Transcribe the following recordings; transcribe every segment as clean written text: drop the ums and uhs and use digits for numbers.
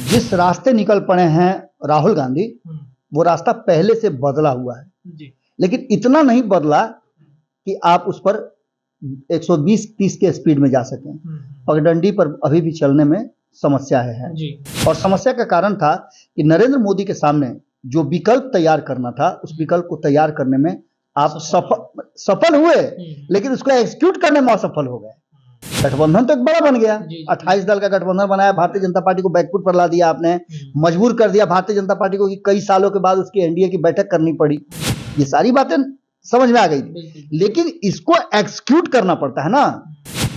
जिस रास्ते निकल पड़े हैं राहुल गांधी, वो रास्ता पहले से बदला हुआ है जी। लेकिन इतना नहीं बदला कि आप उस पर 120-30 के स्पीड में जा सकें। पगडंडी पर अभी भी चलने में समस्या है जी। और समस्या का कारण था कि नरेंद्र मोदी के सामने जो विकल्प तैयार करना था, उस विकल्प को तैयार करने में आप सफल हुए, लेकिन उसको एग्जीक्यूट करने में असफल हो गए। गठबंधन तो एक बड़ा बन गया, 28 दल का गठबंधन बनाया, भारतीय जनता पार्टी को बैकफुट पर ला दिया आपने, मजबूर कर दिया भारतीय जनता पार्टी को कि कई सालों के बाद उसकी एनडीए की बैठक करनी पड़ी। ये सारी बातें समझ में आ गई, लेकिन इसको एग्जीक्यूट करना पड़ता है ना।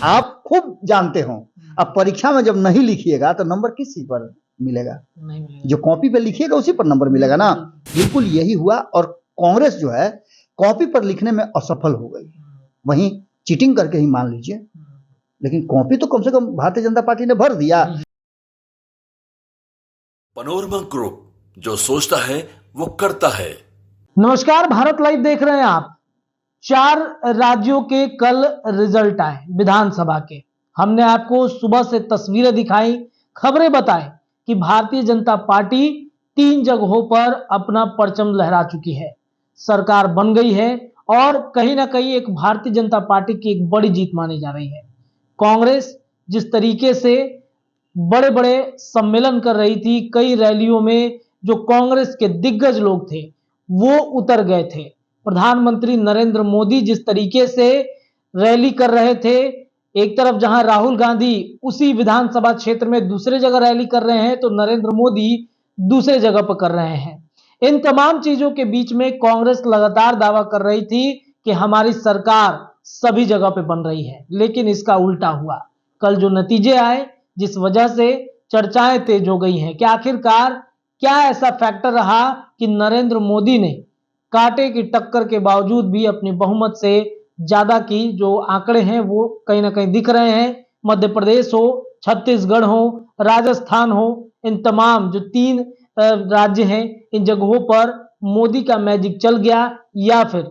आप खूब जानते हो, अब परीक्षा में जब नहीं लिखिएगा तो नंबर किस चीज पर मिलेगा? जो कॉपी पे लिखिएगा उसी पर नंबर मिलेगा ना। बिल्कुल यही हुआ और कांग्रेस जो है कॉपी पर लिखने में असफल हो गई, वहीं चीटिंग करके ही मान लीजिए, लेकिन कॉपी तो कम से कम भारतीय जनता पार्टी ने भर दिया। पनोरमा ग्रुप, जो सोचता है वो करता है। नमस्कार, भारत लाइव देख रहे हैं आप। 4 राज्यों के कल रिजल्ट आए विधानसभा के। हमने आपको सुबह से तस्वीरें दिखाई, खबरें बताई कि भारतीय जनता पार्टी 3 जगहों पर अपना परचम लहरा चुकी है, सरकार बन गई है और कहीं ना कहीं एक भारतीय जनता पार्टी की एक बड़ी जीत मानी जा रही है। कांग्रेस जिस तरीके से बड़े बड़े सम्मेलन कर रही थी, कई रैलियों में जो कांग्रेस के दिग्गज लोग थे वो उतर गए थे। प्रधानमंत्री नरेंद्र मोदी जिस तरीके से रैली कर रहे थे, एक तरफ जहां राहुल गांधी उसी विधानसभा क्षेत्र में दूसरे जगह रैली कर रहे हैं, तो नरेंद्र मोदी दूसरे जगह पर कर रहे हैं। इन तमाम चीजों के बीच में कांग्रेस लगातार दावा कर रही थी कि हमारी सरकार सभी जगह पे बन रही है, लेकिन इसका उल्टा हुआ। कल जो नतीजे आए, जिस वजह से चर्चाएं तेज हो गई हैं कि आखिरकार क्या ऐसा फैक्टर रहा कि नरेंद्र मोदी ने कांटे की टक्कर के बावजूद भी अपनी बहुमत से ज्यादा की जो आंकड़े हैं वो कहीं ना कहीं दिख रहे हैं। मध्य प्रदेश हो, छत्तीसगढ़ हो, राजस्थान हो, इन तमाम जो 3 राज्य हैं, इन जगहों पर मोदी का मैजिक चल गया, या फिर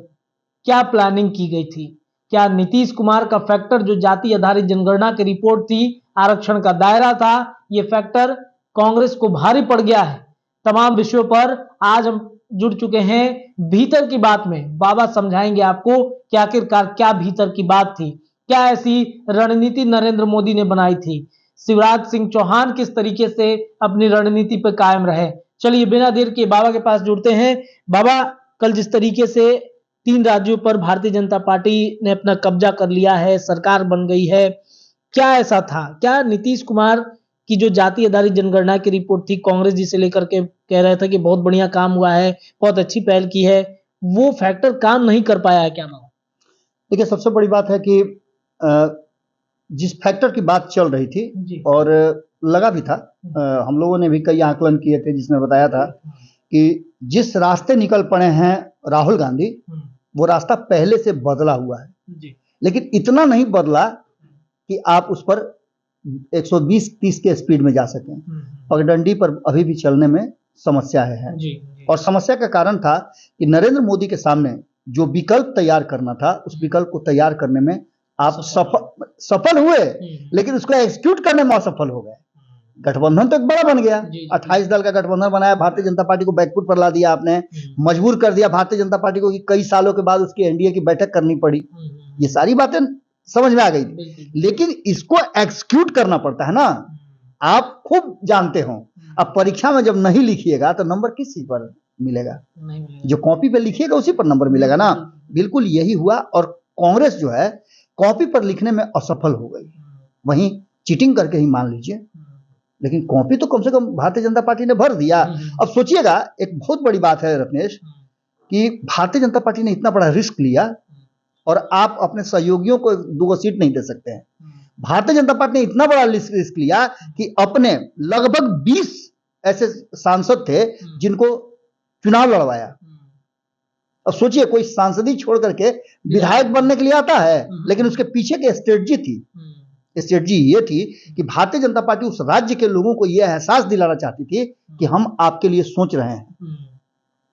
क्या प्लानिंग की गई थी? क्या नीतीश कुमार का फैक्टर जो जाति आधारित जनगणना की रिपोर्ट थी, आरक्षण का दायरा था, ये फैक्टर कांग्रेस को भारी पड़ गया है? तमाम विषयों पर आज हम जुड़ चुके हैं भीतर की बात में। बाबा समझाएंगे आपको कि आखिरकार क्या भीतर की बात थी, क्या ऐसी रणनीति नरेंद्र मोदी ने बनाई थी, शिवराज सिंह चौहान किस तरीके से अपनी रणनीति पर कायम रहे। चलिए बिना देर के बाबा के पास जुड़ते हैं। बाबा, कल जिस तरीके से 3 राज्यों पर भारतीय जनता पार्टी ने अपना कब्जा कर लिया है, सरकार बन गई है, क्या ऐसा था? क्या नीतीश कुमार की जो जाति आधारित जनगणना की रिपोर्ट थी, कांग्रेस जिसे लेकर के कह रहा था कि बहुत बढ़िया काम हुआ है, बहुत अच्छी पहल की है, वो फैक्टर काम नहीं कर पाया है क्या? देखिए, सबसे बड़ी बात है कि जिस फैक्टर की बात चल रही थी और लगा भी था, हम लोगों ने भी कई आकलन किए थे जिसमें बताया था कि जिस रास्ते निकल पड़े हैं राहुल गांधी, वो रास्ता पहले से बदला हुआ है, लेकिन इतना नहीं बदला कि आप उस पर 120-30 के स्पीड में जा सकें। पगडंडी पर अभी भी चलने में समस्या है और समस्या का कारण था कि नरेंद्र मोदी के सामने जो विकल्प तैयार करना था, उस विकल्प को तैयार करने में आप सफल हुए, लेकिन उसको एग्जीक्यूट करने में असफल हो गए। गठबंधन तो एक बड़ा बन गया, 28 दल का गठबंधन बनाया, भारतीय जनता पार्टी को बैकफुट पर ला दिया आपने, मजबूर कर दिया भारतीय जनता पार्टी को कि कई सालों के बाद उसकी एनडीए की बैठक करनी पड़ी। ये सारी बातें समझ में आ गई, लेकिन इसको एग्जीक्यूट करना पड़ता है ना। आप खूब जानते हो, अब परीक्षा में जब नहीं लिखिएगा तो नंबर किस चीज पर मिलेगा? जो कॉपी पे लिखिएगा उसी पर नंबर मिलेगा ना। बिल्कुल यही हुआ और कांग्रेस जो है कॉपी पर लिखने में असफल हो गई, वहीं चीटिंग करके ही मान लीजिए, लेकिन कॉपी तो कम से कम भारतीय जनता पार्टी ने भर दिया। अब सोचिएगा, एक बहुत बड़ी बात है रत्नेश कि भारतीय जनता पार्टी ने इतना बड़ा रिस्क लिया और आप अपने सहयोगियों को 2 सीट नहीं दे सकते हैं। भारतीय जनता पार्टी ने इतना बड़ा रिस्क लिया कि अपने लगभग 20 ऐसे सांसद थे जिनको चुनाव लड़वाया। अब सोचिए, कोई सांसदी छोड़ करके विधायक बनने के लिए आता है, लेकिन उसके पीछे की स्ट्रेटजी थी, स्ट्रेटजी ये थी कि भारतीय जनता पार्टी उस राज्य के लोगों को यह एहसास दिलाना चाहती थी कि हम आपके लिए सोच रहे हैं।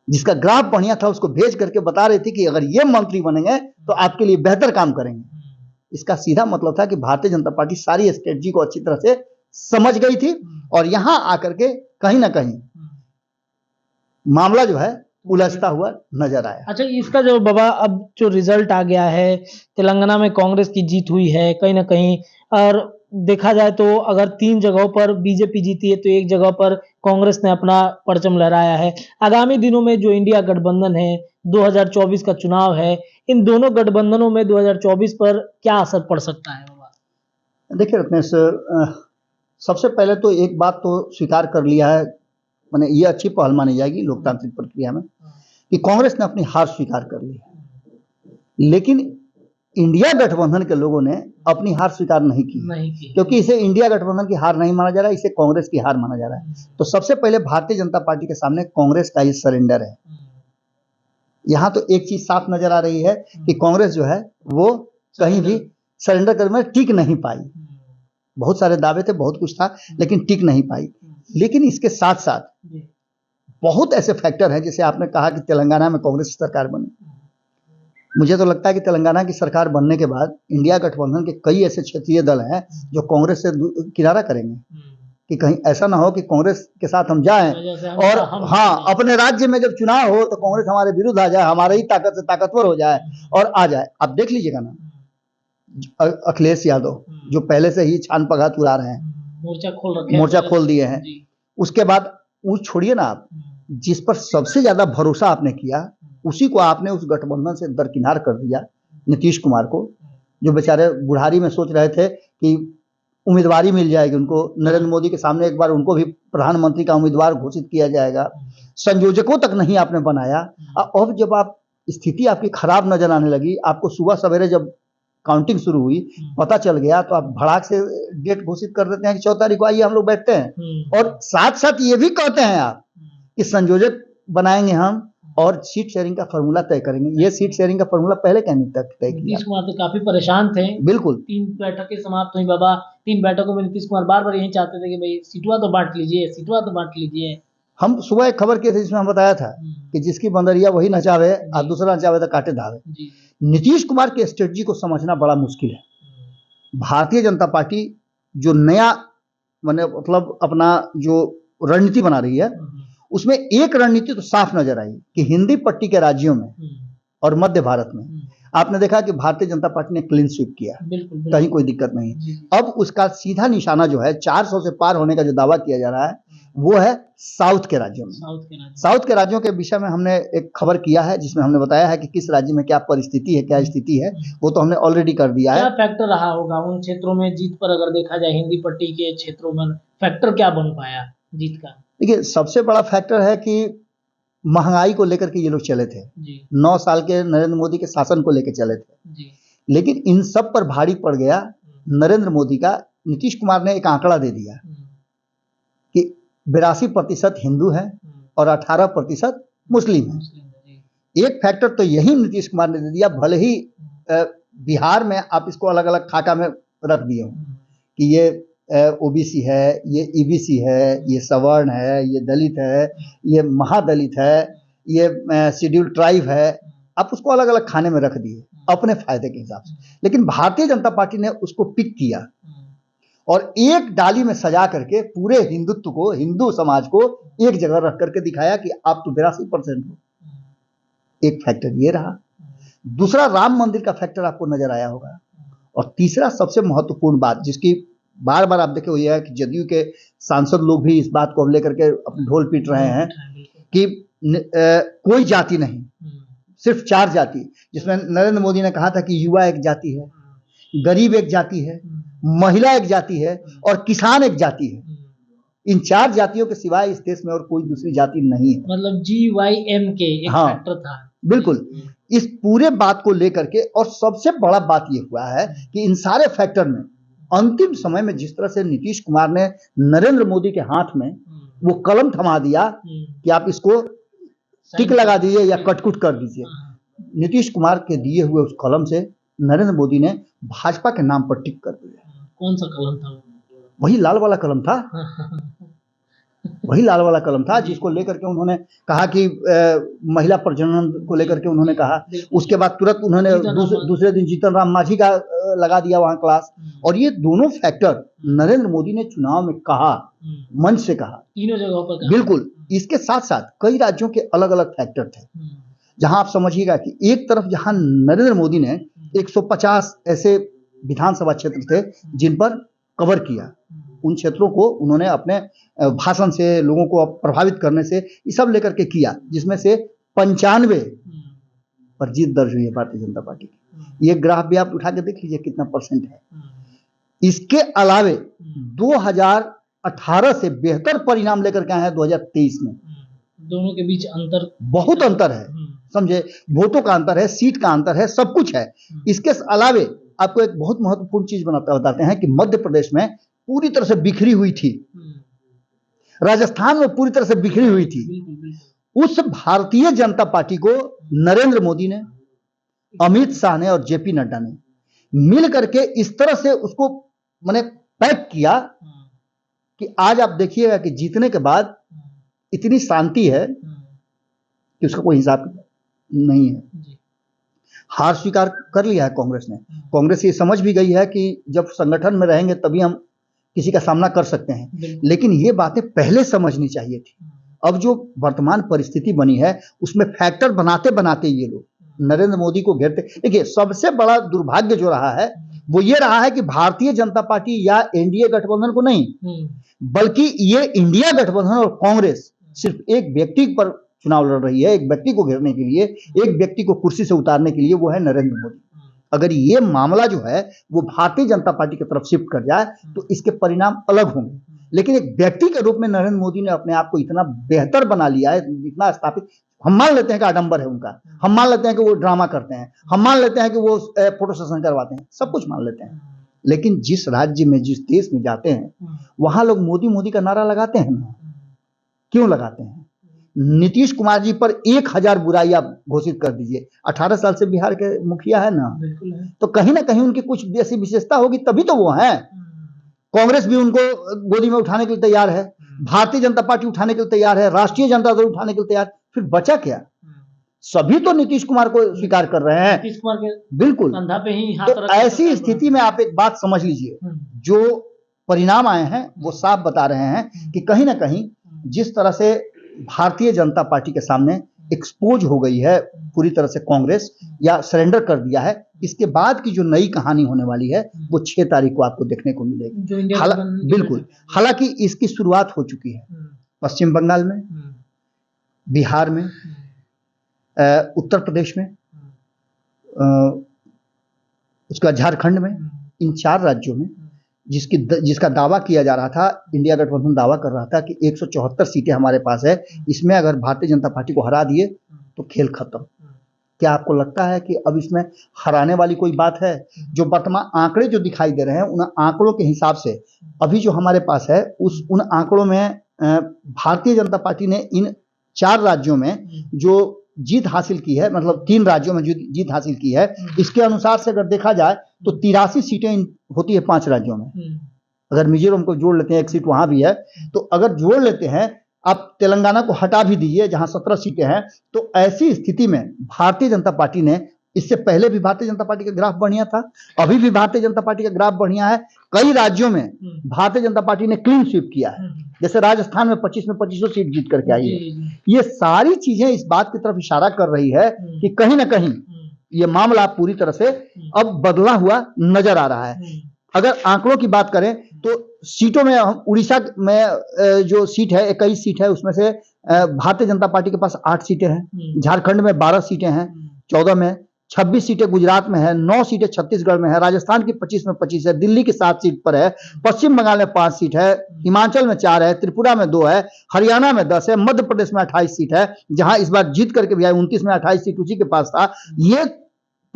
जिसका ग्राफ बढ़िया था उसको भेज करके बता रही थी कि अगर ये मंत्री बनेंगे तो आपके लिए बेहतर काम करेंगे। इसका सीधा मतलब था कि भारतीय जनता पार्टी सारी स्ट्रेटजी को अच्छी तरह से समझ गई थी और यहाँ आकर के कहीं ना कहीं मामला जो है उलझता हुआ नजर आया। अच्छा, इसका जो बाबा अब जो रिजल्ट आ गया है, तेलंगाना में कांग्रेस की जीत हुई है कहीं ना कहीं, और देखा जाए तो अगर 3 जगहों पर बीजेपी जीती है तो एक जगह पर कांग्रेस ने अपना परचम लहराया है। आगामी दिनों में जो इंडिया गठबंधन है, 2024 का चुनाव है, इन दोनों गठबंधनों में 2024 पर क्या असर पड़ सकता है बाबा? देखिए रत्नेश, सबसे पहले तो एक बात तो स्वीकार कर लिया है, मैंने ये अच्छी पहल मानी जाएगी लोकतांत्रिक प्रक्रिया में कि कांग्रेस ने अपनी हार स्वीकार कर ली है। लेकिन इंडिया गठबंधन के लोगों ने अपनी हार स्वीकार नहीं की, क्योंकि इसे इंडिया गठबंधन की हार नहीं माना जा रहा है, इसे कांग्रेस की हार माना जा रहा है। तो सबसे पहले भारतीय जनता पार्टी के सामने कांग्रेस का ये सरेंडर है। यहाँ तो एक चीज साफ नजर आ रही है कि कांग्रेस जो है वो कहीं भी सरेंडर करने में टिक नहीं पाई। बहुत सारे दावे थे, बहुत कुछ था, लेकिन टिक नहीं पाई। लेकिन इसके साथ साथ बहुत ऐसे फैक्टर हैं, जैसे आपने कहा कि तेलंगाना में कांग्रेस की सरकार बनी। मुझे तो लगता है कि तेलंगाना की सरकार बनने के बाद इंडिया गठबंधन के कई ऐसे क्षेत्रीय दल हैं जो कांग्रेस से किनारा करेंगे, कि कहीं ऐसा ना हो कि कांग्रेस के साथ हम जाएं और हाँ, अपने राज्य में जब चुनाव हो तो कांग्रेस हमारे विरुद्ध आ जाए, हमारे ही ताकत से ताकतवर हो जाए और आ जाए। आप देख लीजिएगा ना, अखिलेश यादव जो पहले से ही छान पगात उड़ा रहे हैं, मोर्चा खोल दिए हैं। उसके बाद वो छोड़िए ना, आप जिस पर सबसे ज्यादा भरोसा आपने किया उसी को आपने उस गठबंधन से दरकिनार कर दिया, नीतीश कुमार को, जो बेचारे बुढ़ारी में सोच रहे थे कि उम्मीदवारी मिल जाएगी उनको, नरेंद्र मोदी के सामने एक बार उनको भी प्रधानमंत्री का उम्मीदवार घोषित किया जाएगा, संयोजकों तक नहीं आपने बनाया। अब जब आप स्थिति आपकी खराब नजर आने लगी, आपको सुबह सवेरे जब काउंटिंग शुरू हुई पता चल गया, तो आप भड़ाक से डेट घोषित कर देते हैं कि 14 तारीख को आइए हम लोग बैठते हैं, और साथ साथ ये भी कहते हैं आप कि संयोजक बनाएंगे हम और सीट शेयरिंग का फॉर्मूला तय करेंगे। ये सीट शेयरिंग का फॉर्मूला पहले कहने तक तय किया। नीतीश कुमार तो काफी परेशान थे। बिल्कुल, 3 बैठकें समाप्त हुई बाबा, 3 बैठकों में नीतीश कुमार बार बार यही चाहते थे कि भाई सीटवा तो बांट लीजिए, सीटवा तो बांट लीजिए। हम सुबह एक खबर किए थे जिसमें हम बताया था कि जिसकी बंदरिया वही नचावे और दूसरा नचावे तो काटे धावे। नीतीश कुमार की स्ट्रेटजी को समझना बड़ा मुश्किल है। भारतीय जनता पार्टी जो नया मतलब अपना जो रणनीति बना रही है, उसमें एक रणनीति तो साफ नजर आई कि हिंदी पट्टी के राज्यों में और मध्य भारत में आपने देखा कि भारतीय जनता पार्टी ने क्लीन स्वीप किया, कहीं कोई दिक्कत नहीं। अब उसका सीधा निशाना जो है 400 से पार होने का जो दावा किया जा रहा है वो है साउथ के राज्यों में। साउथ के राज्यों के विषय में हमने एक खबर किया है जिसमें हमने बताया है कि किस राज्य में क्या परिस्थिति है, क्या स्थिति है, वो तो हमने ऑलरेडी कर दिया है। क्या फैक्टर रहा होगा उन क्षेत्रों में जीत पर, अगर देखा जाए हिंदी पट्टी के क्षेत्रों में फैक्टर क्या बन पाया जीत का? देखिए, सबसे बड़ा फैक्टर है कि महंगाई को लेकर के ये लोग चले थे, 9 साल के नरेंद्र मोदी के शासन को लेकर चले थे, लेकिन इन सब पर भारी पड़ गया नरेंद्र मोदी का। नीतीश कुमार ने एक आंकड़ा दे दिया कि 82% हिंदू हैं और 18% मुस्लिम हैं। एक फैक्टर तो यही नीतीश कुमार ने दे दिया, भले ही बिहार में आप इसको अलग अलग खाका में रख दिए हो कि ये ओबीसी है, ये ईबीसी है, ये सवर्ण है, ये दलित है, ये महादलित है, ये शेड्यूल ट्राइब है, आप उसको अलग अलग खाने में रख दिए अपने फायदे के हिसाब से। लेकिन भारतीय जनता पार्टी ने उसको पिक किया और एक डाली में सजा करके पूरे हिंदुत्व को, हिंदू समाज को एक जगह रख करके दिखाया कि आप तो 82% हो। एक फैक्टर ये रहा। दूसरा, राम मंदिर का फैक्टर आपको नजर आया होगा। और तीसरा सबसे महत्वपूर्ण बात, जिसकी बार बार आप देखे हुए है कि जदयू के सांसद लोग भी इस बात को लेकर के अपने ढोल पीट रहे हैं कि कोई जाति नहीं, सिर्फ 4 जाति, जिसमें नरेंद्र मोदी ने कहा था कि युवा एक जाति है, गरीब एक जाति है, महिला एक जाति है और किसान एक जाति है। इन 4 जातियों के सिवाय इस देश में और कोई दूसरी जाति नहीं है। मतलब GYMK एक फैक्टर था। बिल्कुल, इस पूरे बात को लेकर के। और सबसे बड़ा बात यह हुआ है कि इन सारे फैक्टर में अंतिम समय में जिस तरह से नीतीश कुमार ने नरेंद्र मोदी के हाथ में वो कलम थमा दिया कि आप इसको टिक लगा दीजिए या कटकुट कर दीजिए, नीतीश कुमार के दिए हुए उस कलम से नरेंद्र मोदी ने भाजपा के नाम पर टिक कर दिया। कौन सा कलम था? वही लाल वाला कलम था। वही लाल वाला कलम था जिसको लेकर के उन्होंने कहा कि महिला प्रजनन को लेकर के उन्होंने कहा। उसके बाद तुरंत उन्होंने दूसरे दिन जीतन राम मांझी का लगा दिया वहां क्लास। और ये दोनों फैक्टर नरेंद्र मोदी ने चुनाव में कहा, मंच से कहा, तीनों जगहों पर कहा। बिल्कुल। इसके साथ साथ कई राज्यों के अलग अलग फैक्टर थे, जहां आप समझिएगा कि एक तरफ जहां नरेंद्र मोदी ने 150 ऐसे विधानसभा क्षेत्र थे जिन पर कवर किया, उन क्षेत्रों को उन्होंने अपने भाषण से, लोगों को प्रभावित करने से, ये सब लेकर के किया, जिसमें से 95 पर जीत दर्ज हुई है भारतीय जनता पार्टी की। ये ग्राफ भी आप उठा के देख लीजिए कितना परसेंट है। इसके अलावे 2018 से बेहतर परिणाम लेकर के आए हैं 2023 में। दोनों के बीच अंतर, बहुत अंतर है, समझे, वोटों का अंतर है, सीट का अंतर है, सब कुछ है। इसके अलावे आपको एक बहुत महत्वपूर्ण चीज बताते हैं कि मध्य प्रदेश में पूरी तरह से बिखरी हुई थी, राजस्थान में पूरी तरह से बिखरी हुई थी। उस भारतीय जनता पार्टी को नरेंद्र मोदी ने, अमित शाह ने और जेपी नड्डा ने मिल करके इस तरह से उसको मैंने पैक किया कि आज आप देखिएगा कि जीतने के बाद इतनी शांति है कि उसका कोई हिसाब नहीं है। हार स्वीकार कर लिया है कांग्रेस ने। कांग्रेस ये समझ भी गई है कि जब संगठन में रहेंगे तभी हम किसी का सामना कर सकते हैं, लेकिन ये बातें पहले समझनी चाहिए थी। अब जो वर्तमान परिस्थिति बनी है उसमें फैक्टर बनाते बनाते ये लोग नरेंद्र मोदी को घेरते। देखिए, सबसे बड़ा दुर्भाग्य जो रहा है वो ये रहा है कि भारतीय जनता पार्टी या एनडीए गठबंधन को नहीं, बल्कि ये इंडिया गठबंधन और कांग्रेस सिर्फ एक व्यक्ति पर चुनाव लड़ रही है, एक व्यक्ति को घेरने के लिए, एक व्यक्ति को कुर्सी से उतारने के लिए, वो है नरेंद्र मोदी। अगर ये मामला जो है वो भारतीय जनता पार्टी की तरफ शिफ्ट कर जाए तो इसके परिणाम अलग होंगे। लेकिन एक व्यक्ति के रूप में नरेंद्र मोदी ने अपने आप को इतना बेहतर बना लिया है, इतना स्थापित। हम मान लेते हैं कि आडंबर है उनका, हम मान लेते हैं कि वो ड्रामा करते हैं, हम मान लेते हैं कि वो फोटो सेशन करवाते हैं, सब कुछ मान लेते हैं, लेकिन जिस राज्य में, जिस देश में जाते हैं वहां लोग मोदी मोदी का नारा लगाते हैं ना। क्यों लगाते हैं? नीतीश कुमार जी पर 1000 बुराइयां घोषित कर दीजिए, 18 साल से बिहार के मुखिया है ना, तो कहीं ना कहीं उनकी कुछ ऐसी विशेषता होगी तभी तो वो हैं। कांग्रेस भी उनको गोदी में उठाने के लिए तैयार है, भारतीय जनता पार्टी उठाने के लिए तैयार है, राष्ट्रीय जनता दल उठाने के लिए तैयार, फिर बचा क्या? सभी तो नीतीश कुमार को स्वीकार कर रहे हैं, नीतीश कुमार के बिल्कुल कंधा पे ही हाथ तो ऐसी स्थिति में आप एक बात समझ लीजिए, जो परिणाम आए हैं वो साफ बता रहे हैं कि कहीं ना कहीं जिस तरह से भारतीय जनता पार्टी के सामने एक्सपोज हो गई है पूरी तरह से कांग्रेस, या सरेंडर कर दिया है, इसके बाद की जो नई कहानी होने वाली है वो 6 तारीख को आपको देखने को मिलेगी। बिल्कुल, हालांकि इसकी शुरुआत हो चुकी है पश्चिम बंगाल में, बिहार में, उत्तर प्रदेश में, उसका झारखंड में, इन 4 राज्यों में जिसका दावा किया जा रहा था, इंडिया गठबंधन दावा कर रहा था कि 174 सीटें हमारे पास है, इसमें अगर भारतीय जनता पार्टी को हरा दिए तो खेल खत्म। क्या आपको लगता है कि अब इसमें हराने वाली कोई बात है? जो वर्तमान आंकड़े जो दिखाई दे रहे हैं उन आंकड़ों के हिसाब से अभी जो हमारे पास है उन आंकड़ों में भारतीय जनता पार्टी ने इन 4 राज्यों में जो जीत हासिल की है, मतलब 3 राज्यों में जो जीत हासिल की है, इसके अनुसार से अगर देखा जाए तो 83 सीटें होती है 5 राज्यों में। अगर मिजोरम को जोड़ लेते हैं, 1 सीट वहां भी है, तो अगर जोड़ लेते हैं, आप तेलंगाना को हटा भी दीजिए जहां 17 सीटें हैं, तो ऐसी स्थिति में भारतीय जनता पार्टी ने, इससे पहले भी भारतीय जनता पार्टी का ग्राफ बढ़िया था, अभी भी भारतीय जनता पार्टी का ग्राफ बढ़िया है। कई राज्यों में भारतीय जनता पार्टी ने क्लीन स्वीप किया है, जैसे राजस्थान में 25 में 25 सीट जीत करके आई है। ये सारी चीजें इस बात की तरफ इशारा कर रही है कि कहीं ना कहीं ये मामला पूरी तरह से अब बदला हुआ नजर आ रहा है। अगर आंकड़ों की बात करें तो सीटों में हम उड़ीसा में जो सीट है 21 सीट है, उसमें से भारतीय जनता पार्टी के पास 8 सीटें हैं, झारखंड में 12 सीटें हैं, 14 में 26 सीटें गुजरात में है, 9 सीटें छत्तीसगढ़ में है, राजस्थान की 25 में 25 है, दिल्ली की 7 सीट पर है, पश्चिम बंगाल में 5 सीट है, हिमाचल में 4 है, त्रिपुरा में 2 है, हरियाणा में 10 है, मध्य प्रदेश में 28 सीट है, जहां इस बार जीत करके भी आए 29 में 28 सीट उसी के पास था। ये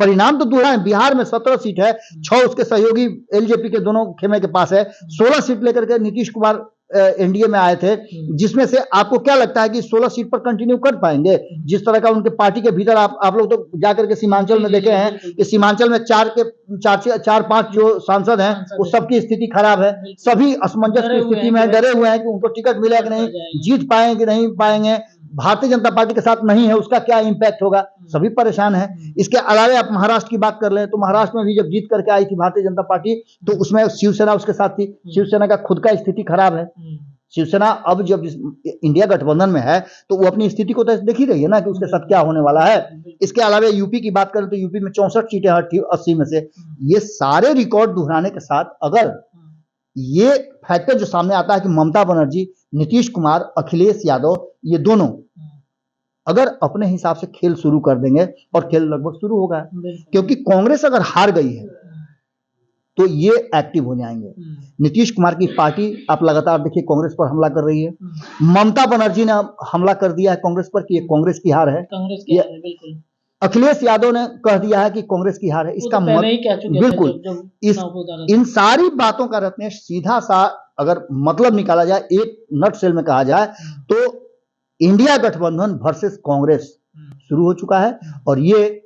परिणाम तो दूसरा है। बिहार में 17 सीट है, 6 उसके सहयोगी एलजेपी के दोनों खेमे के पास है, 16 सीट लेकर के नीतीश कुमार एनडीए में आए थे, जिसमें से आपको क्या लगता है कि 16 सीट पर कंटिन्यू कर पाएंगे? जिस तरह का उनके पार्टी के भीतर आप लोग तो जाकर के सीमांचल में देखे हैं कि सीमांचल में 4-5 जो सांसद हैं वो सबकी स्थिति खराब है, सभी असमंजस की स्थिति में डरे हुए हैं कि उनको टिकट मिलेगा कि नहीं, जीत पाएंगे कि नहीं पाएंगे, भारतीय जनता पार्टी के साथ नहीं है उसका क्या इंपैक्ट होगा, सभी परेशान हैं। इसके अलावा आप महाराष्ट्र की बात कर लें तो महाराष्ट्र में भी जब जीत करके आई थी भारतीय जनता पार्टी तो उसमें शिवसेना उसके साथ थी, शिवसेना का खुद का स्थिति खराब है। शिवसेना अब जब इंडिया गठबंधन में है तो वो अपनी स्थिति को तो देख ही रही है ना कि उसके साथ क्या होने वाला है। इसके अलावा यूपी की बात करें तो यूपी में 64 सीटें हटी 80 में से। ये सारे रिकॉर्ड दोहराने के साथ अगर ये फैक्टर जो सामने आता है कि ममता बनर्जी, नीतीश कुमार, अखिलेश यादव ये दोनों अगर अपने हिसाब से खेल शुरू कर देंगे और खेल लगभग शुरू होगा, क्योंकि कांग्रेस अगर हार गई है तो ये एक्टिव हो जाएंगे। नीतीश कुमार की पार्टी आप लगातार देखिए कांग्रेस पर हमला कर रही है, ममता बनर्जी ने हमला कर दिया है कांग्रेस पर कि ये कांग्रेस की हार है, बिल्कुल। अखिलेश यादव ने कह दिया है कि कांग्रेस की हार है। इसका बिल्कुल इन सारी बातों का रत्नेश सीधा सा अगर मतलब निकाला जाए, एक नट सेल में कहा जाए तो इंडिया गठबंधन वर्सेस कांग्रेस शुरू हो चुका है। और ये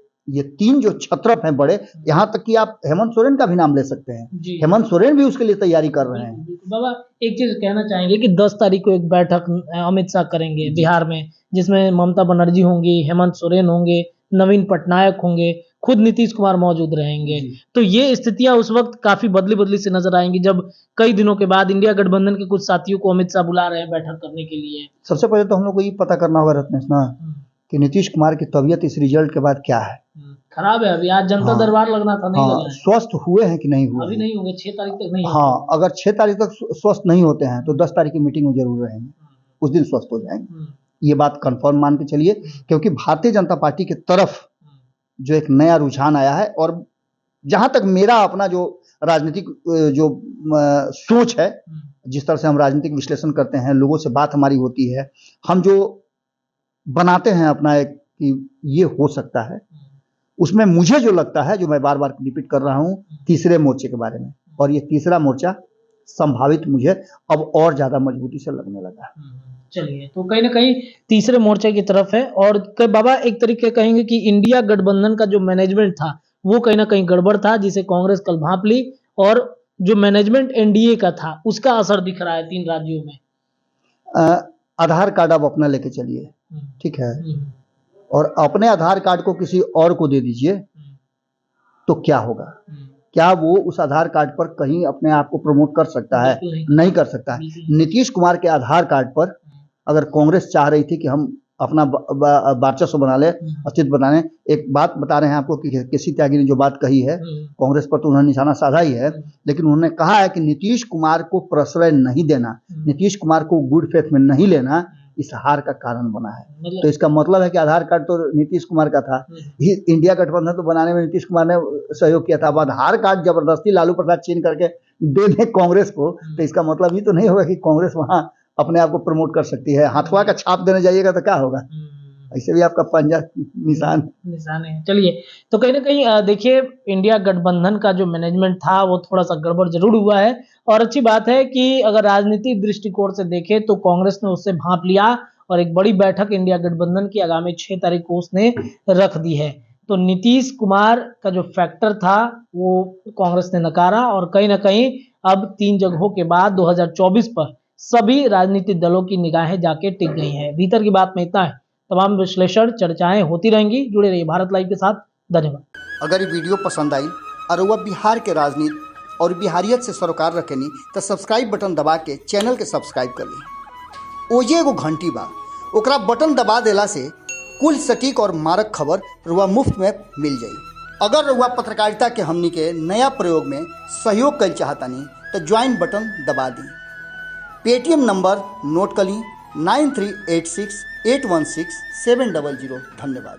तीन जो छत्रप हैं बड़े, यहाँ तक कि आप हेमंत सोरेन का भी नाम ले सकते हैं, हेमंत सोरेन भी उसके लिए तैयारी कर रहे हैं। बाबा एक चीज कहना चाहेंगे कि 10 तारीख को एक बैठक अमित शाह करेंगे बिहार में, जिसमें ममता बनर्जी होंगी, हेमंत सोरेन होंगे, नवीन पटनायक होंगे, खुद नीतीश कुमार मौजूद रहेंगे। तो ये स्थितियां उस वक्त काफी बदली से नजर आएंगी जब कई दिनों के बाद इंडिया गठबंधन के कुछ साथियों को अमित शाह बुला रहे हैं बैठक करने के लिए। सबसे पहले तो हम लोग को ये पता करना होगा रत्नेश ना कि नीतीश कुमार की तबीयत इस रिजल्ट के बाद क्या है। खराब है, अभी आज जनता दरबार लगना था, नहीं लगा। स्वस्थ हुए हैं कि नहीं हुए? अभी नहीं होंगे, 6 तारीख तक नहीं। हाँ, अगर 6 तारीख तक स्वस्थ नहीं होते हैं तो 10 तारीख की मीटिंग में जरूर रहेंगे, उस दिन स्वस्थ हो जाएंगे, ये बात कंफर्म मान के चलिए। क्योंकि भारतीय जनता पार्टी की तरफ जो एक नया रुझान आया है, और जहां तक मेरा अपना जो राजनीतिक जो सोच है, जिस तरह से हम राजनीतिक विश्लेषण करते हैं, लोगों से बात हमारी होती है, हम जो बनाते हैं अपना एक कि ये हो सकता है, उसमें मुझे जो लगता है, जो मैं बार बार रिपीट कर रहा हूं, तीसरे मोर्चे के बारे में। और ये तीसरा मोर्चा संभावित मुझे अब और ज्यादा मजबूती से लगने लगा है। चलिए, तो कहीं ना कहीं तीसरे मोर्चे की तरफ है। और बाबा एक तरीके कहेंगे कि इंडिया गठबंधन का जो मैनेजमेंट था वो कहीं ना कहीं गड़बड़ था, जिसे कांग्रेस कल भांप ली, और जो मैनेजमेंट एनडीए का था उसका असर दिख रहा है 3 राज्यों में। आधार कार्ड आप अपना लेके चलिए, ठीक है, और अपने आधार कार्ड को किसी और को दे दीजिए तो क्या होगा? क्या वो उस आधार कार्ड पर कहीं अपने आप को प्रमोट कर सकता है? नहीं कर सकता है। नीतीश कुमार के आधार कार्ड पर अगर कांग्रेस चाह रही थी कि हम अपना वर्चस्व बना ले, अस्तित्व बना ले, एक बात बता रहे हैं आपको कि केसी त्यागी ने जो बात कही है, कांग्रेस पर तो उन्होंने निशाना साधा ही है, लेकिन उन्होंने कहा है कि नीतीश कुमार को प्रश्रय नहीं देना, नीतीश कुमार को गुड फेथ में नहीं लेना इस हार का कारण बना है। तो इसका मतलब है कि आधार कार्ड तो नीतीश कुमार का था, इंडिया गठबंधन तो बनाने में नीतीश कुमार ने सहयोग किया था। अब आधार कार्ड जबरदस्ती लालू प्रसाद छीन करके दे दे कांग्रेस को, तो इसका मतलब ये तो नहीं होगा कि कांग्रेस वहां अपने आप को प्रमोट कर सकती है। हाथवा का छाप देने जाइएगा तो क्या होगा? ऐसे भी आपका पंजा निशान है। चलिए, तो कहीं ना कहीं देखिए इंडिया गठबंधन का जो मैनेजमेंट था वो थोड़ा सा गड़बड़ जरूर हुआ है। और अच्छी बात है कि अगर राजनीतिक दृष्टिकोण से देखें तो कांग्रेस ने उससे भांप लिया और एक बड़ी बैठक इंडिया गठबंधन की आगामी 6 तारीख को उसने रख दी है। तो नीतीश कुमार का जो फैक्टर था वो कांग्रेस ने नकारा, और कहीं ना कहीं अब 3 जगहों के बाद 2024 पर सभी राजनीतिक दलों की निगाहें जाके टिक गई हैं। भीतर की बात में इतना है, तमाम विश्लेषण चर्चाएं होती रहेंगी। जुड़े रहिए भारत लाइव के साथ। धन्यवाद। अगर ये वीडियो पसंद आई और वह बिहार के राजनीति और बिहारियत से सरोकार रखेनी तो सब्सक्राइब बटन दबा के चैनल के सब्सक्राइब कर ली। ओजे एगो घंटी बा, ओकरा बटन दबा देला से कुल सटीक और मारक खबर रुआ मुफ्त में मिल जाई। अगर रुआ पत्रकारिता के हमनी के नया प्रयोग में सहयोग कर चाहतानी तो ज्वाइन बटन दबा दी। पेटीएम नंबर नोट कर ली 9386816700। धन्यवाद।